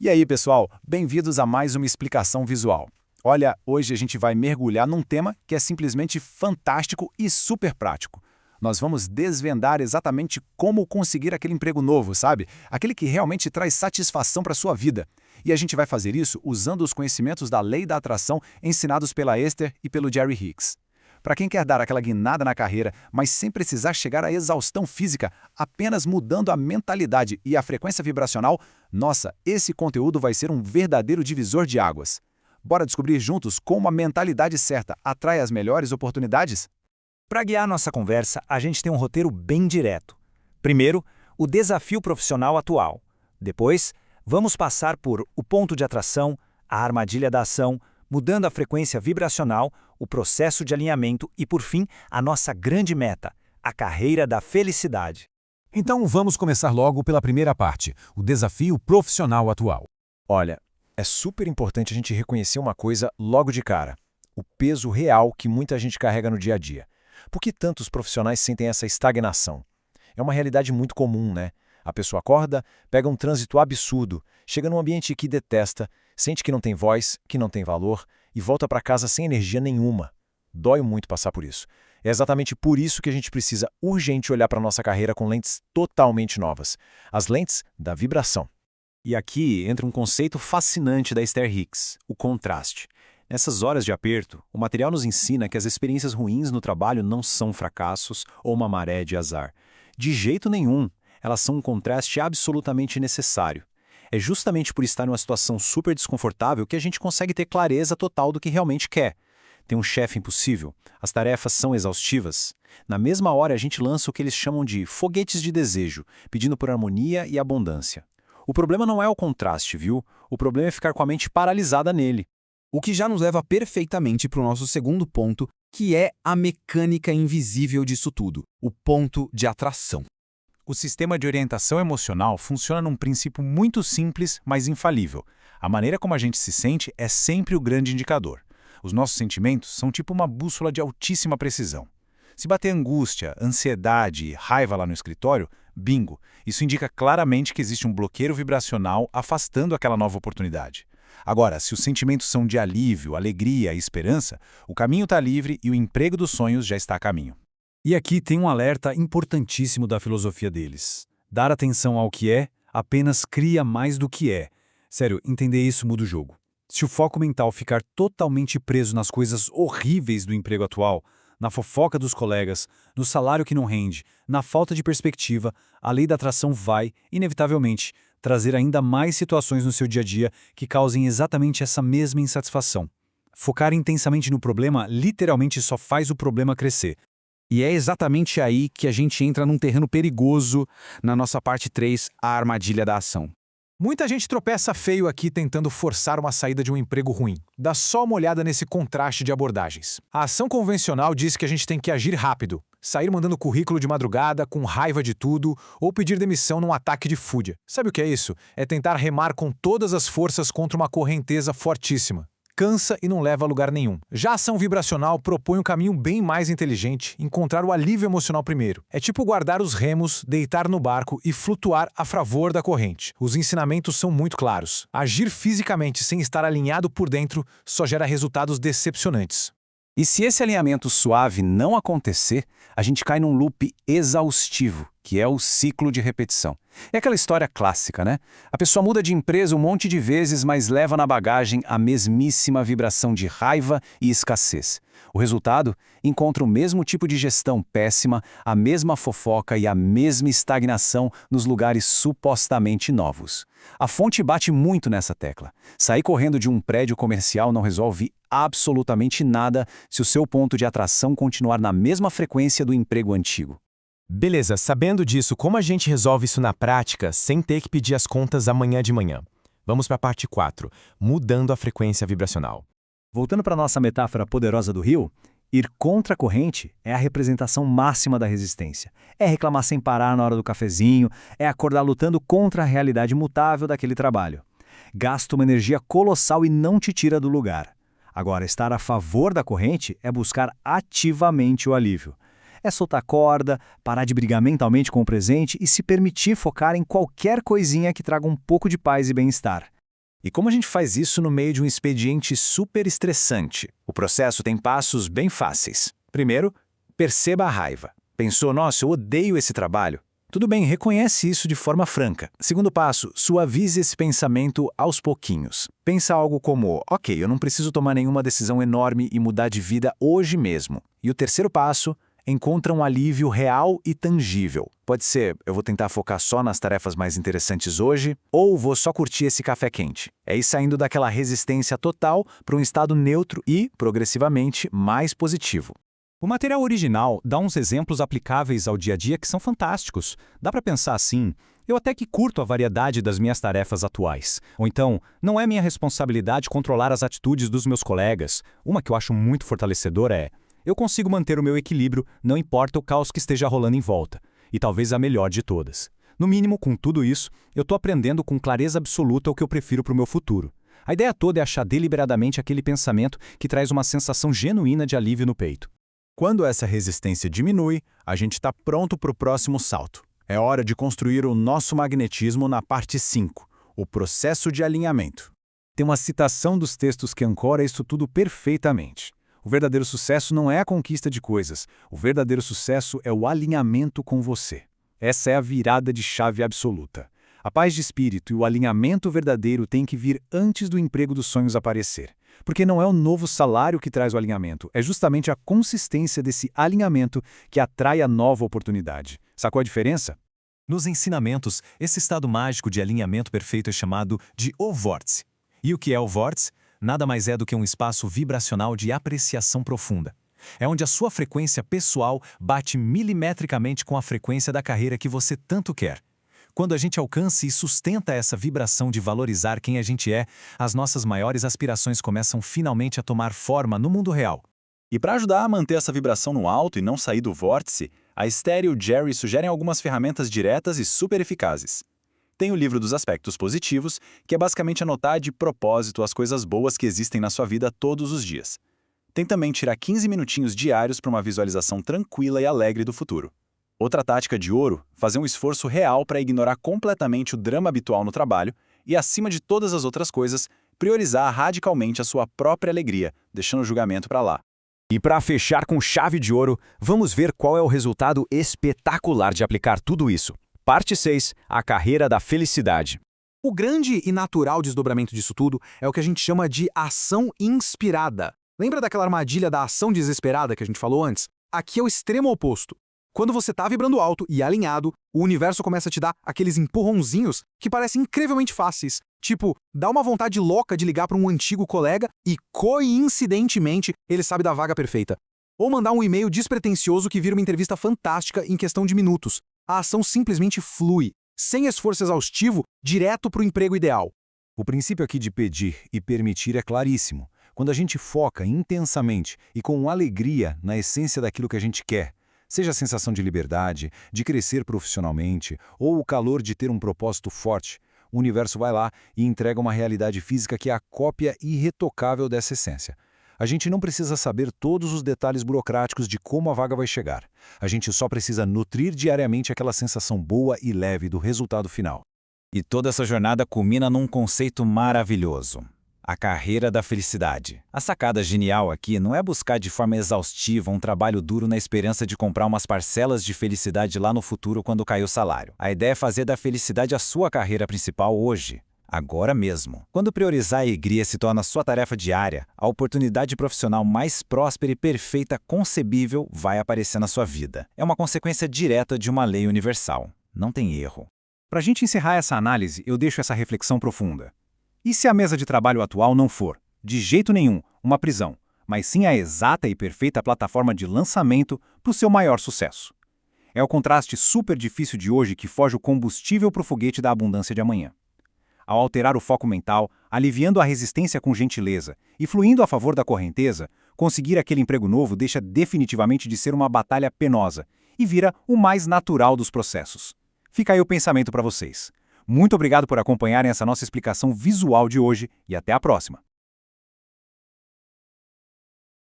E aí, pessoal, bem-vindos a mais uma explicação visual. Olha, hoje a gente vai mergulhar num tema que é simplesmente fantástico e super prático. Nós vamos desvendar exatamente como conseguir aquele emprego novo, sabe? Aquele que realmente traz satisfação para a sua vida. E a gente vai fazer isso usando os conhecimentos da lei da atração ensinados pela Esther e pelo Jerry Hicks. Para quem quer dar aquela guinada na carreira, mas sem precisar chegar à exaustão física, apenas mudando a mentalidade e a frequência vibracional, nossa, esse conteúdo vai ser um verdadeiro divisor de águas. Bora descobrir juntos como a mentalidade certa atrai as melhores oportunidades? Para guiar nossa conversa, a gente tem um roteiro bem direto. Primeiro, o desafio profissional atual. Depois, vamos passar por o ponto de atração, a armadilha da ação, mudando a frequência vibracional, o processo de alinhamento e, por fim, a nossa grande meta, a carreira da felicidade. Então vamos começar logo pela primeira parte, o desafio profissional atual. Olha, é super importante a gente reconhecer uma coisa logo de cara: o peso real que muita gente carrega no dia a dia. Por que tantos profissionais sentem essa estagnação? É uma realidade muito comum, né? A pessoa acorda, pega um trânsito absurdo, chega num ambiente que detesta, sente que não tem voz, que não tem valor e volta para casa sem energia nenhuma. Dói muito passar por isso. É exatamente por isso que a gente precisa urgente olhar para a nossa carreira com lentes totalmente novas. As lentes da vibração. E aqui entra um conceito fascinante da Esther Hicks, o contraste. Nessas horas de aperto, o material nos ensina que as experiências ruins no trabalho não são fracassos ou uma maré de azar. De jeito nenhum, elas são um contraste absolutamente necessário. É justamente por estar numa situação super desconfortável que a gente consegue ter clareza total do que realmente quer. Tem um chefe impossível, as tarefas são exaustivas. Na mesma hora a gente lança o que eles chamam de foguetes de desejo, pedindo por harmonia e abundância. O problema não é o contraste, viu? O problema é ficar com a mente paralisada nele. O que já nos leva perfeitamente para o nosso segundo ponto, que é a mecânica invisível disso tudo, o ponto de atração. O sistema de orientação emocional funciona num princípio muito simples, mas infalível. A maneira como a gente se sente é sempre o grande indicador. Os nossos sentimentos são tipo uma bússola de altíssima precisão. Se bater angústia, ansiedade e raiva lá no escritório, bingo, isso indica claramente que existe um bloqueio vibracional afastando aquela nova oportunidade. Agora, se os sentimentos são de alívio, alegria e esperança, o caminho está livre e o emprego dos sonhos já está a caminho. E aqui tem um alerta importantíssimo da filosofia deles. Dar atenção ao que é apenas cria mais do que é. Sério, entender isso muda o jogo. Se o foco mental ficar totalmente preso nas coisas horríveis do emprego atual, na fofoca dos colegas, no salário que não rende, na falta de perspectiva, a lei da atração vai, inevitavelmente, trazer ainda mais situações no seu dia a dia que causem exatamente essa mesma insatisfação. Focar intensamente no problema literalmente só faz o problema crescer. E é exatamente aí que a gente entra num terreno perigoso na nossa parte 3, a armadilha da ação. Muita gente tropeça feio aqui tentando forçar uma saída de um emprego ruim. Dá só uma olhada nesse contraste de abordagens. A ação convencional diz que a gente tem que agir rápido, sair mandando currículo de madrugada, com raiva de tudo, ou pedir demissão num ataque de fúria. Sabe o que é isso? É tentar remar com todas as forças contra uma correnteza fortíssima. Cansa e não leva a lugar nenhum. Já a ação vibracional propõe um caminho bem mais inteligente, encontrar o alívio emocional primeiro. É tipo guardar os remos, deitar no barco e flutuar a favor da corrente. Os ensinamentos são muito claros. Agir fisicamente sem estar alinhado por dentro só gera resultados decepcionantes. E se esse alinhamento suave não acontecer, a gente cai num loop exaustivo, que é o ciclo de repetição. É aquela história clássica, né? A pessoa muda de empresa um monte de vezes, mas leva na bagagem a mesmíssima vibração de raiva e escassez. O resultado? Encontra o mesmo tipo de gestão péssima, a mesma fofoca e a mesma estagnação nos lugares supostamente novos. A fonte bate muito nessa tecla. Sair correndo de um prédio comercial não resolve absolutamente nada se o seu ponto de atração continuar na mesma frequência do emprego antigo. Beleza, sabendo disso, como a gente resolve isso na prática sem ter que pedir as contas amanhã de manhã? Vamos para a parte 4, mudando a frequência vibracional. Voltando para a nossa metáfora poderosa do rio, ir contra a corrente é a representação máxima da resistência. É reclamar sem parar na hora do cafezinho, é acordar lutando contra a realidade mutável daquele trabalho. Gasta uma energia colossal e não te tira do lugar. Agora, estar a favor da corrente é buscar ativamente o alívio. É soltar corda, parar de brigar mentalmente com o presente e se permitir focar em qualquer coisinha que traga um pouco de paz e bem-estar. E como a gente faz isso no meio de um expediente super estressante? O processo tem passos bem fáceis. Primeiro, perceba a raiva. Pensou, nossa, eu odeio esse trabalho? Tudo bem, reconhece isso de forma franca. Segundo passo, suavize esse pensamento aos pouquinhos. Pensa algo como, ok, eu não preciso tomar nenhuma decisão enorme e mudar de vida hoje mesmo. E o terceiro passo, encontra um alívio real e tangível. Pode ser, eu vou tentar focar só nas tarefas mais interessantes hoje, ou vou só curtir esse café quente. É ir saindo daquela resistência total para um estado neutro e, progressivamente, mais positivo. O material original dá uns exemplos aplicáveis ao dia a dia que são fantásticos. Dá para pensar assim, eu até que curto a variedade das minhas tarefas atuais. Ou então, não é minha responsabilidade controlar as atitudes dos meus colegas. Uma que eu acho muito fortalecedora é, eu consigo manter o meu equilíbrio, não importa o caos que esteja rolando em volta. E talvez a melhor de todas. No mínimo, com tudo isso, eu estou aprendendo com clareza absoluta o que eu prefiro para o meu futuro. A ideia toda é achar deliberadamente aquele pensamento que traz uma sensação genuína de alívio no peito. Quando essa resistência diminui, a gente está pronto para o próximo salto. É hora de construir o nosso magnetismo na parte 5, o processo de alinhamento. Tem uma citação dos textos que ancora isso tudo perfeitamente. O verdadeiro sucesso não é a conquista de coisas. O verdadeiro sucesso é o alinhamento com você. Essa é a virada de chave absoluta. A paz de espírito e o alinhamento verdadeiro têm que vir antes do emprego dos sonhos aparecer. Porque não é o novo salário que traz o alinhamento, é justamente a consistência desse alinhamento que atrai a nova oportunidade. Sacou a diferença? Nos ensinamentos, esse estado mágico de alinhamento perfeito é chamado de o vórtice. E o que é o vórtice? Nada mais é do que um espaço vibracional de apreciação profunda. É onde a sua frequência pessoal bate milimetricamente com a frequência da carreira que você tanto quer. Quando a gente alcança e sustenta essa vibração de valorizar quem a gente é, as nossas maiores aspirações começam finalmente a tomar forma no mundo real. E para ajudar a manter essa vibração no alto e não sair do vórtice, a Esther e o Jerry sugerem algumas ferramentas diretas e super eficazes. Tem o livro dos aspectos positivos, que é basicamente anotar de propósito as coisas boas que existem na sua vida todos os dias. Tem também tirar 15 minutinhos diários para uma visualização tranquila e alegre do futuro. Outra tática de ouro, fazer um esforço real para ignorar completamente o drama habitual no trabalho e, acima de todas as outras coisas, priorizar radicalmente a sua própria alegria, deixando o julgamento para lá. E para fechar com chave de ouro, vamos ver qual é o resultado espetacular de aplicar tudo isso. Parte 6, a carreira da felicidade. O grande e natural desdobramento disso tudo é o que a gente chama de ação inspirada. Lembra daquela armadilha da ação desesperada que a gente falou antes? Aqui é o extremo oposto. Quando você está vibrando alto e alinhado, o universo começa a te dar aqueles empurrãozinhos que parecem incrivelmente fáceis. Tipo, dá uma vontade louca de ligar para um antigo colega e, coincidentemente, ele sabe da vaga perfeita. Ou mandar um e-mail despretensioso que vira uma entrevista fantástica em questão de minutos. A ação simplesmente flui, sem esforço exaustivo, direto para o emprego ideal. O princípio aqui de pedir e permitir é claríssimo. Quando a gente foca intensamente e com alegria na essência daquilo que a gente quer, seja a sensação de liberdade, de crescer profissionalmente, ou o calor de ter um propósito forte, o universo vai lá e entrega uma realidade física que é a cópia irretocável dessa essência. A gente não precisa saber todos os detalhes burocráticos de como a vaga vai chegar. A gente só precisa nutrir diariamente aquela sensação boa e leve do resultado final. E toda essa jornada culmina num conceito maravilhoso. A carreira da felicidade. A sacada genial aqui não é buscar de forma exaustiva um trabalho duro na esperança de comprar umas parcelas de felicidade lá no futuro quando cair o salário. A ideia é fazer da felicidade a sua carreira principal hoje, agora mesmo. Quando priorizar a alegria se torna sua tarefa diária, a oportunidade profissional mais próspera e perfeita concebível vai aparecer na sua vida. É uma consequência direta de uma lei universal. Não tem erro. Para a gente encerrar essa análise, eu deixo essa reflexão profunda. E se a mesa de trabalho atual não for, de jeito nenhum, uma prisão, mas sim a exata e perfeita plataforma de lançamento para o seu maior sucesso? É o contraste super difícil de hoje que foge o combustível para o foguete da abundância de amanhã. Ao alterar o foco mental, aliviando a resistência com gentileza e fluindo a favor da correnteza, conseguir aquele emprego novo deixa definitivamente de ser uma batalha penosa e vira o mais natural dos processos. Fica aí o pensamento para vocês. Muito obrigado por acompanharem essa nossa explicação visual de hoje e até a próxima!